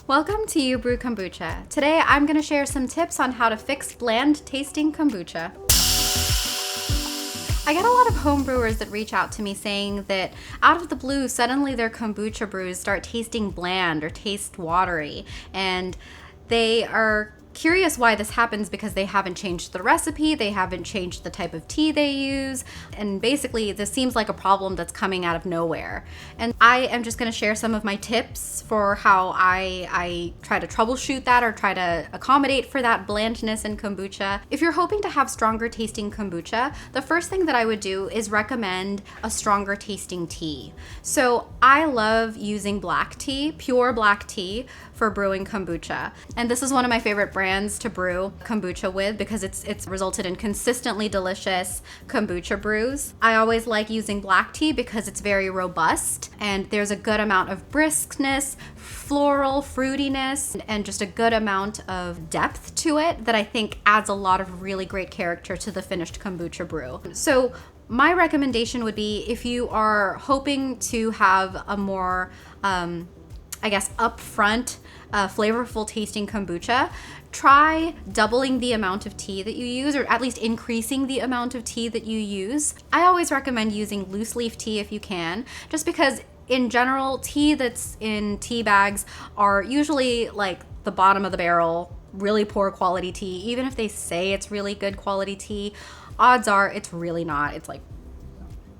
Welcome to You Brew Kombucha. Today I'm going to share some tips on how to fix bland tasting kombucha. I get a lot of homebrewers that reach out to me saying that out of the blue, suddenly their kombucha brews start tasting bland or taste watery, and they are curious why this happens because they haven't changed the recipe, they haven't changed the type of tea they use, and basically this seems like a problem that's coming out of nowhere. And I am just going to share some of my tips for how I try to troubleshoot that or try to accommodate for that blandness in kombucha. If you're hoping to have stronger tasting kombucha, the first thing that I would do is recommend a stronger tasting tea. So I love using black tea, pure black tea, for brewing kombucha. And this is one of my favorite brands to brew kombucha with because it's resulted in consistently delicious kombucha brews. I always like using black tea because it's very robust and there's a good amount of briskness, floral fruitiness, and just a good amount of depth to it that I think adds a lot of really great character to the finished kombucha brew. So my recommendation would be, if you are hoping to have a more upfront, flavorful tasting kombucha, try doubling the amount of tea that you use, or at least increasing the amount of tea that you use. I always recommend using loose leaf tea if you can, just because in general, tea that's in tea bags are usually like the bottom of the barrel, really poor quality tea. Even if they say it's really good quality tea, odds are it's really not. It's like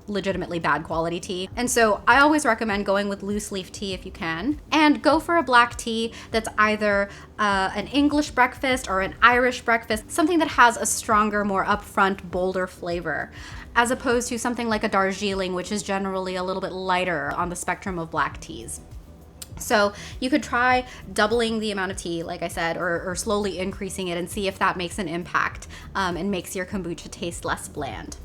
legitimately bad quality tea. And so I always recommend going with loose leaf tea if you can, and go for a black tea that's either an English breakfast or an Irish breakfast, something that has a stronger, more upfront, bolder flavor, as opposed to something like a Darjeeling, which is generally a little bit lighter on the spectrum of black teas. So you could try doubling the amount of tea, like I said, or slowly increasing it and see if that makes an impact and makes your kombucha taste less bland.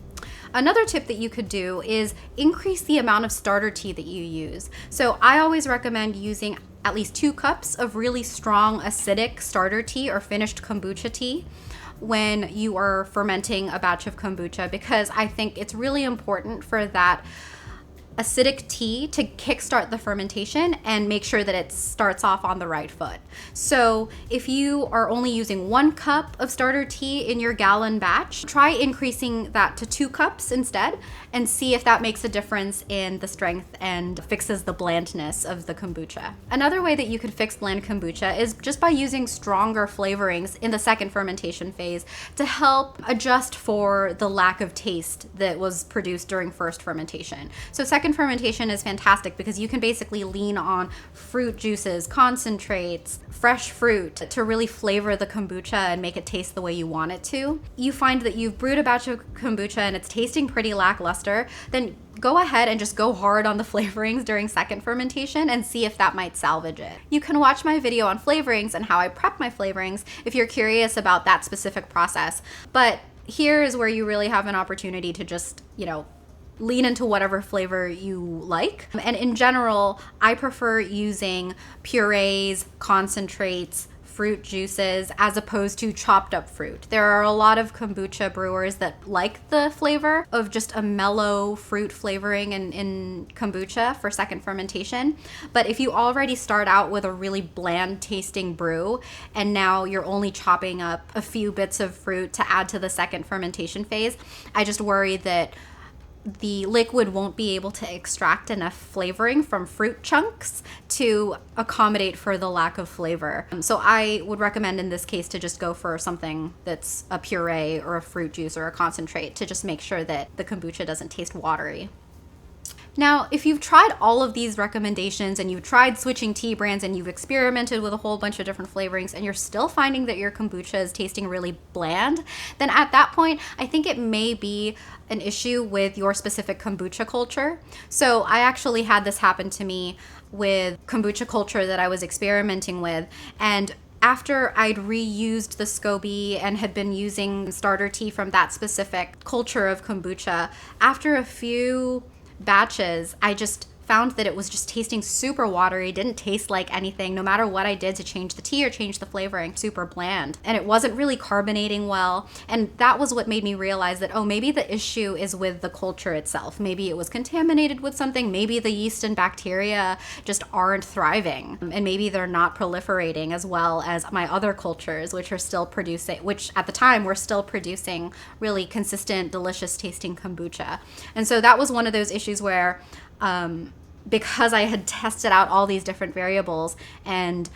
Another tip that you could do is increase the amount of starter tea that you use. So I always recommend using at least 2 cups of really strong acidic starter tea or finished kombucha tea when you are fermenting a batch of kombucha, because I think it's really important for that acidic tea to kickstart the fermentation and make sure that it starts off on the right foot. So if you are only using 1 cup of starter tea in your gallon batch, try increasing that to 2 cups instead and see if that makes a difference in the strength and fixes the blandness of the kombucha. Another way that you could fix bland kombucha is just by using stronger flavorings in the second fermentation phase to help adjust for the lack of taste that was produced during first fermentation. So second fermentation is fantastic because you can basically lean on fruit juices, concentrates, fresh fruit to really flavor the kombucha and make it taste the way you want it to. You find that you've brewed a batch of kombucha and it's tasting pretty lackluster, then go ahead and just go hard on the flavorings during second fermentation and see if that might salvage it. You can watch my video on flavorings and how I prep my flavorings if you're curious about that specific process. But here is where you really have an opportunity to just, lean into whatever flavor you like. And in general, I prefer using purees, concentrates, fruit juices, as opposed to chopped up fruit. There are a lot of kombucha brewers that like the flavor of just a mellow fruit flavoring in kombucha for second fermentation. But if you already start out with a really bland tasting brew and now you're only chopping up a few bits of fruit to add to the second fermentation phase, I just worry that the liquid won't be able to extract enough flavoring from fruit chunks to accommodate for the lack of flavor. So I would recommend in this case to just go for something that's a puree or a fruit juice or a concentrate to just make sure that the kombucha doesn't taste watery. Now, if you've tried all of these recommendations and you've tried switching tea brands and you've experimented with a whole bunch of different flavorings and you're still finding that your kombucha is tasting really bland, then at that point, I think it may be an issue with your specific kombucha culture. So I actually had this happen to me with kombucha culture that I was experimenting with, and after I'd reused the SCOBY and had been using starter tea from that specific culture of kombucha, after a few batches, I just found that it was just tasting super watery, didn't taste like anything, no matter what I did to change the tea or change the flavoring, super bland. And it wasn't really carbonating well. And that was what made me realize that, oh, maybe the issue is with the culture itself. Maybe it was contaminated with something. Maybe the yeast and bacteria just aren't thriving. And maybe they're not proliferating as well as my other cultures, which are still producing, which at the time were still producing really consistent, delicious tasting kombucha. And so that was one of those issues where, because I had tested out all these different variables and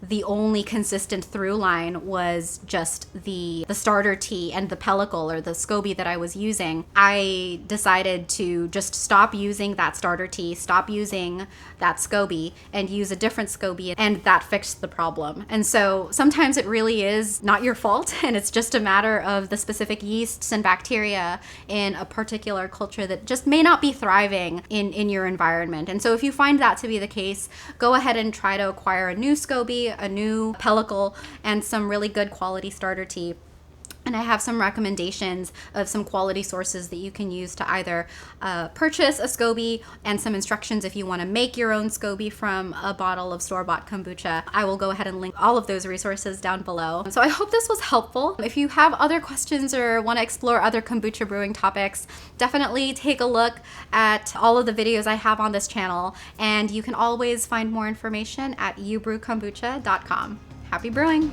the only consistent through line was just the starter tea and the pellicle or the SCOBY that I was using, I decided to just stop using that starter tea, stop using that SCOBY, and use a different SCOBY, and that fixed the problem. And so sometimes it really is not your fault, and it's just a matter of the specific yeasts and bacteria in a particular culture that just may not be thriving in your environment. And so if you find that to be the case, go ahead and try to acquire a new SCOBY, a new pellicle, and some really good quality starter tea. And I have some recommendations of some quality sources that you can use to either purchase a SCOBY and some instructions if you want to make your own SCOBY from a bottle of store-bought kombucha. I will go ahead and link all of those resources down below. So I hope this was helpful. If you have other questions or want to explore other kombucha brewing topics, definitely take a look at all of the videos I have on this channel. And you can always find more information at youbrewkombucha.com. Happy brewing!